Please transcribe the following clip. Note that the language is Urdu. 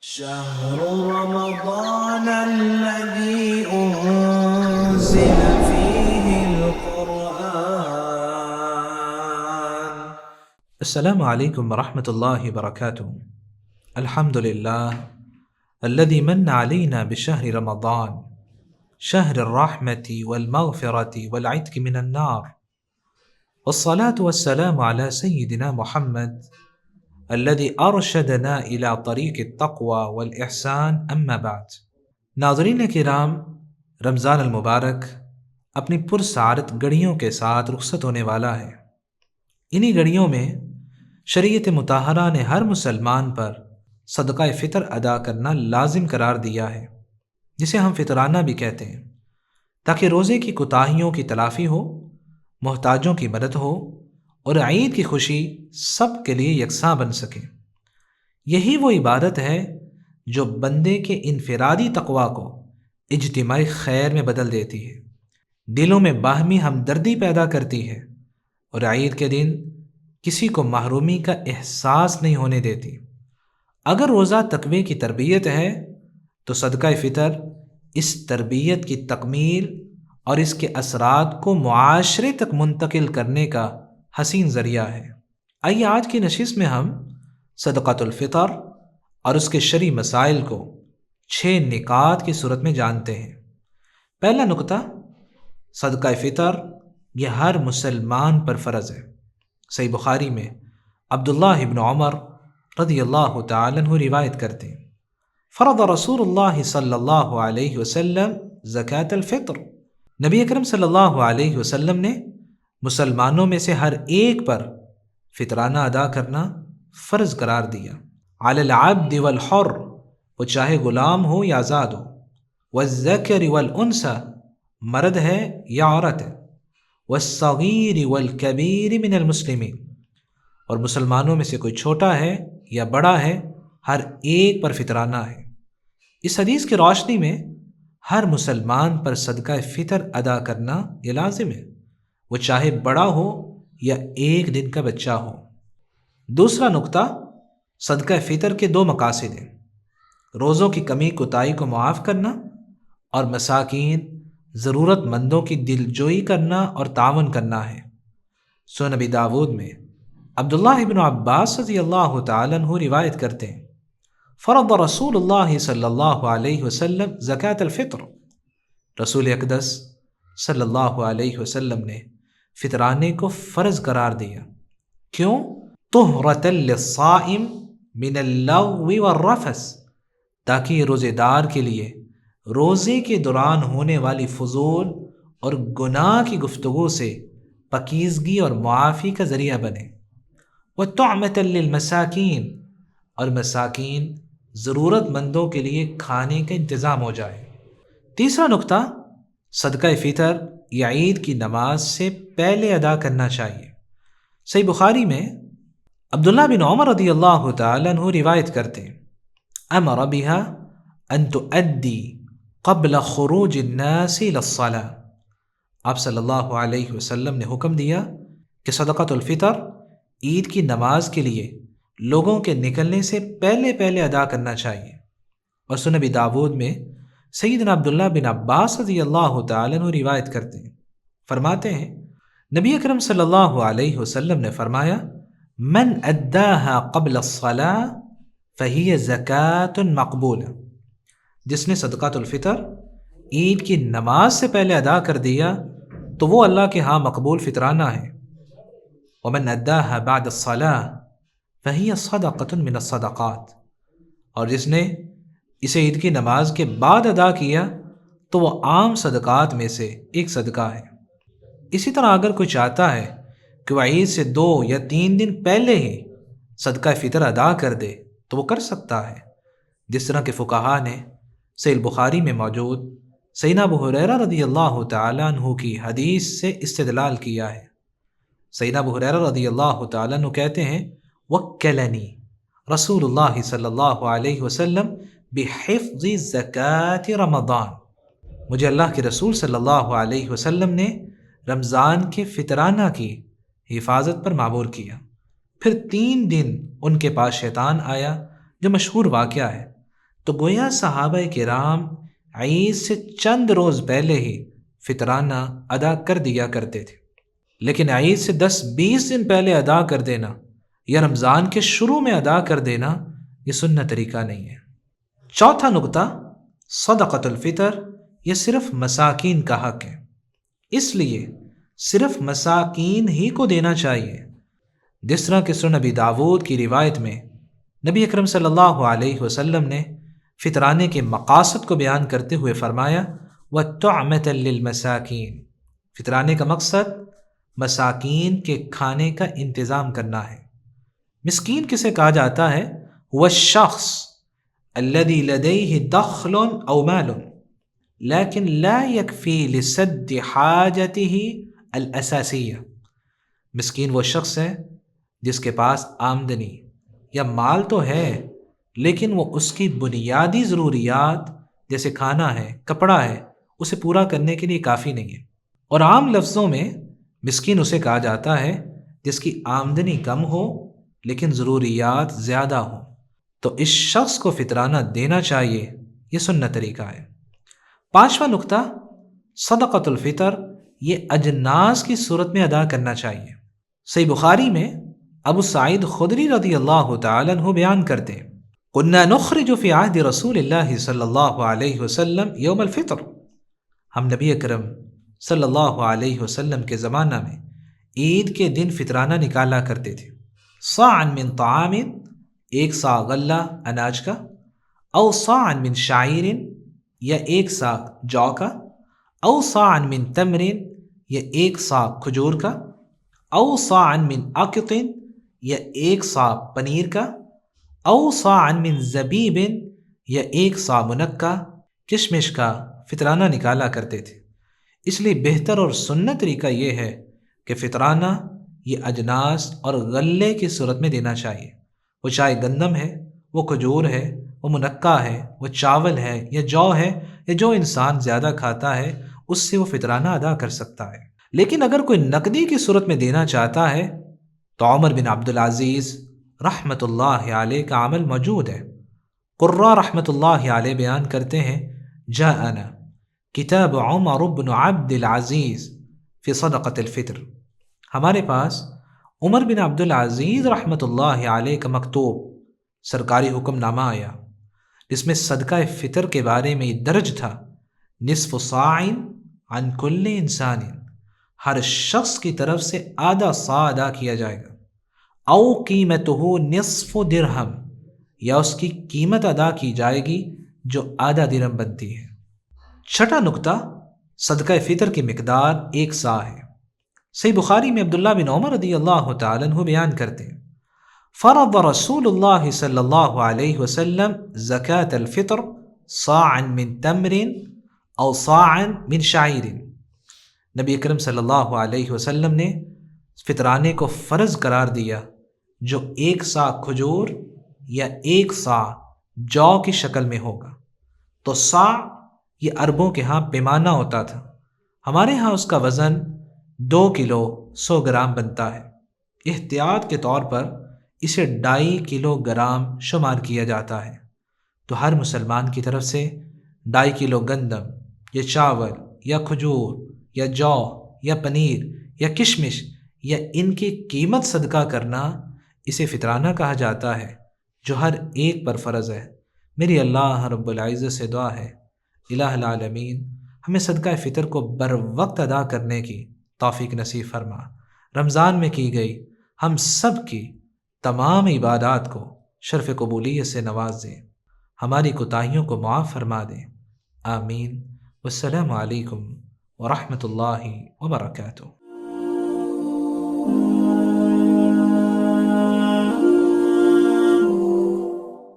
شهر رمضان الذي أنزل فيه القرآن. السلام عليكم ورحمة الله وبركاته. الحمد لله الذي من علينا بشهر رمضان، شهر الرحمة والمغفرة والعتق من النار، والصلاة والسلام على سيدنا محمد الذي أرشدنا إلى طريق التقوى والإحسان. أما بعد. ناظرین کرام، رمضان المبارک اپنی پرسعادت گھڑیوں کے ساتھ رخصت ہونے والا ہے۔ انہی گھڑیوں میں شریعت مطہرہ نے ہر مسلمان پر صدقہ فطر ادا کرنا لازم قرار دیا ہے، جسے ہم فطرانہ بھی کہتے ہیں، تاکہ روزے کی کوتاہیوں کی تلافی ہو، محتاجوں کی مدد ہو اور عید کی خوشی سب کے لیے یکساں بن سکے۔ یہی وہ عبادت ہے جو بندے کے انفرادی تقویٰ کو اجتماعی خیر میں بدل دیتی ہے، دلوں میں باہمی ہمدردی پیدا کرتی ہے اور عید کے دن کسی کو محرومی کا احساس نہیں ہونے دیتی۔ اگر روزہ تقوی کی تربیت ہے تو صدقہ فطر اس تربیت کی تکمیل اور اس کے اثرات کو معاشرے تک منتقل کرنے کا حسین ذریعہ ہے۔ آئیے آج کی نشست میں ہم صدقۃ الفطر اور اس کے شرعی مسائل کو 6 نکات کی صورت میں جانتے ہیں۔ پہلا نکتہ، صدقہ فطر یہ ہر مسلمان پر فرض ہے۔ صحیح بخاری میں عبداللہ ابن عمر رضی اللہ تعالیٰ عنہ روایت کرتے ہیں، فرض رسول اللہ صلی اللہ علیہ وسلم زکوٰۃ الفطر، نبی اکرم صلی اللہ علیہ وسلم نے مسلمانوں میں سے ہر ایک پر فطرانہ ادا کرنا فرض قرار دیا۔ علی العبد والحر، وہ چاہے غلام ہو یا آزاد ہو، والذکر والانثی، مرد ہے یا عورت ہے، والصغیر والکبیر من المسلمین، اور مسلمانوں میں سے کوئی چھوٹا ہے یا بڑا ہے، ہر ایک پر فطرانہ ہے۔ اس حدیث کی روشنی میں ہر مسلمان پر صدقہ فطر ادا کرنا یہ لازم ہے، وہ چاہے بڑا ہو یا ایک دن کا بچہ ہو۔ دوسرا نکتہ، صدقہ فطر کے 2 مقاصد ہیں، روزوں کی کمی کوتاہی کو معاف کرنا اور مساکین ضرورت مندوں کی دلجوئی کرنا اور تعاون کرنا ہے۔ سنن نبی داود میں عبداللہ ابن عباس رضی اللہ تعالیٰ عنہ روایت کرتے ہیں، فرض رسول اللہ صلی اللہ علیہ وسلم زکوٰۃ الفطر، رسول اقدس صلی اللہ علیہ وسلم نے فطرانے کو فرض قرار دیا۔ کیوں؟ طہرۃ للصائم من اللغو والرفث، تاکہ یہ روزے دار کے لیے روزے کے دوران ہونے والی فضول اور گناہ کی گفتگو سے پاکیزگی اور معافی کا ذریعہ بنے۔ وطعمۃ للمساکین، اور مساکین ضرورت مندوں کے لیے کھانے کا انتظام ہو جائے۔ تیسرا نکتہ، صدقہ فطر یا عید کی نماز سے پہلے ادا کرنا چاہیے۔ صحیح بخاری میں عبداللہ بن عمر رضی اللہ تعالیٰ عنہ روایت کرتے ہیں، امر بها ان تؤدی قبل خروج الناس الى الصلاة، آپ صلی اللہ علیہ وسلم نے حکم دیا کہ صدقۃ الفطر عید کی نماز کے لیے لوگوں کے نکلنے سے پہلے ادا کرنا چاہیے۔ اور سنن نبی داود میں سیدنا عبداللہ بن عباس رضی اللہ تعالیٰ عنہ روایت کرتے ہیں، فرماتے ہیں، نبی اکرم صلی اللہ علیہ وسلم نے فرمایا، من اداها قبل الصلاة فہی زکوٰۃ مقبولہ، جس نے صدقۃ الفطر عید کی نماز سے پہلے ادا کر دیا تو وہ اللہ کے ہاں مقبول فطرانہ ہے۔ ومن اداها بعد الصلاة فہی صدقۃ من الصدقات، اور جس نے اسے عید کی نماز کے بعد ادا کیا تو وہ عام صدقات میں سے ایک صدقہ ہے۔ اسی طرح اگر کوئی چاہتا ہے کہ وہ عید سے 2 یا 3 دن پہلے ہی صدقہ فطر ادا کر دے تو وہ کر سکتا ہے، جس طرح کہ فقہا نے صحیح بخاری میں موجود سیدنا ابو ہریرہ رضی اللہ تعالیٰ عنہ کی حدیث سے استدلال کیا ہے۔ سیدنا ابو ہریرہ رضی اللہ تعالیٰ عنہ کہتے ہیں، وکلنی رسول اللہ صلی اللہ علیہ وسلم بحفظ زکوٰۃ رمضان، مجھے اللہ کے رسول صلی اللہ علیہ وسلم نے رمضان کے فطرانہ کی حفاظت پر معمور کیا۔ پھر 3 دن ان کے پاس شیطان آیا، جو مشہور واقعہ ہے۔ تو گویا صحابہ کرام عید سے چند روز پہلے ہی فطرانہ ادا کر دیا کرتے تھے، لیکن عید سے 10-20 دن پہلے ادا کر دینا یا رمضان کے شروع میں ادا کر دینا یہ سنت طریقہ نہیں ہے۔ چوتھا نقطہ، صدقۃ الفطر یہ صرف مساکین کا حق ہے، اس لیے صرف مساکین ہی کو دینا چاہیے۔ جس طرح کہ سنن ابی داود کی روایت میں نبی اکرم صلی اللہ علیہ وسلم نے فطرانے کے مقاصد کو بیان کرتے ہوئے فرمایا وَطُعْمَةً لِلْمَسَاكِينَ، فطرانے کا مقصد مساکین کے کھانے کا انتظام کرنا ہے۔ مسکین کسے کہا جاتا ہے؟ هو الشخص الذي لديه دخل او مال لكن لا يكفي لسد حاجته الاساسیہ، مسکین وہ شخص ہے جس کے پاس آمدنی یا مال تو ہے لیکن وہ اس کی بنیادی ضروریات جیسے کھانا ہے، کپڑا ہے، اسے پورا کرنے کے لیے کافی نہیں ہے۔ اور عام لفظوں میں مسکین اسے کہا جاتا ہے جس کی آمدنی کم ہو لیکن ضروریات زیادہ ہوں، تو اس شخص کو فطرانہ دینا چاہیے، یہ سنت طریقہ ہے۔ پانچواں نقطہ، صدقۃ الفطر یہ اجناس کی صورت میں ادا کرنا چاہیے۔ صحیح بخاری میں ابو سعید خدری رضی اللہ تعالیٰ عنہ بیان کرتے ہیں كنا نخرج فی عہد رسول اللہ صلی اللہ علیہ وسلم یوم الفطر، ہم نبی اکرم صلی اللہ علیہ وسلم کے زمانہ میں عید کے دن فطرانہ نکالا کرتے تھے۔ صاعا من طعام، ایک سا غلہ اناج کا، او صاعا من شعیر یا ایک سا جو کا، او صاعا من تمر یا ایک سا کھجور کا، او صاعا من عقط یا ایک سا پنیر کا، او صاعا من زبیب یا ایک سا منقع کشمش کا فطرانہ نکالا کرتے تھے۔ اس لیے بہتر اور سنت طریقہ یہ ہے کہ فطرانہ یہ اجناس اور غلے کی صورت میں دینا چاہیے، وہ چاہے گندم ہے، وہ کھجور ہے، وہ منقع ہے، وہ چاول ہے یا جو ہے، یا جو انسان زیادہ کھاتا ہے اس سے وہ فطرانہ ادا کر سکتا ہے۔ لیکن اگر کوئی نقدی کی صورت میں دینا چاہتا ہے تو عمر بن عبدالعزیز رحمۃ اللہ علیہ کا عمل موجود ہے۔ قراء رحمۃ اللہ علیہ بیان کرتے ہیں جاءنا کتاب عمر بن عبد العزیز فی صدقۃ الفطر، ہمارے پاس عمر بن عبد العزیز رحمۃ اللہ علیہ کا مکتوب سرکاری حکم نامہ آیا جس میں صدقہ فطر کے بارے میں یہ درج تھا نصف صاع عن کل انسان، ہر شخص کی طرف سے آدھا صاع ادا کیا جائے گا، او قیمتہ نصف درہم، یا اس کی قیمت ادا کی جائے گی جو آدھا درہم بنتی ہے۔ چھٹا نقطہ، صدقہ فطر کی مقدار ایک صاع ہے۔ صحیح بخاری میں عبداللہ بن عمر رضی اللہ تعالیٰ عنہ بیان کرتے ہیں فرض رسول اللہ صلی اللہ علیہ وسلم زکاة الفطر صاعا من تمر او صاعا من شعیر، نبی اکرم صلی اللہ علیہ وسلم نے فطرانے کو فرض قرار دیا جو ایک صاع کھجور یا ایک صاع جو کی شکل میں ہوگا۔ تو صاع یہ عربوں کے ہاں پیمانہ ہوتا تھا، ہمارے ہاں اس کا وزن 2 کلو 100 گرام بنتا ہے۔ احتیاط کے طور پر اسے 2.5 کلو گرام شمار کیا جاتا ہے، تو ہر مسلمان کی طرف سے 2.5 کلو گندم یا چاول یا کھجور یا جو یا پنیر یا کشمش یا ان کی قیمت صدقہ کرنا اسے فطرانہ کہا جاتا ہے جو ہر ایک پر فرض ہے۔ میری اللہ رب العزت سے دعا ہے الہ العالمین ہمیں صدقہ فطر کو بر وقت ادا کرنے کی توفیق نصیب فرما، رمضان میں کی گئی ہم سب کی تمام عبادات کو شرف قبولیت سے نواز دیں، ہماری کوتاہیوں کو معاف فرما دیں، آمین۔ والسلام علیکم ورحمۃ اللہ وبرکاتہ۔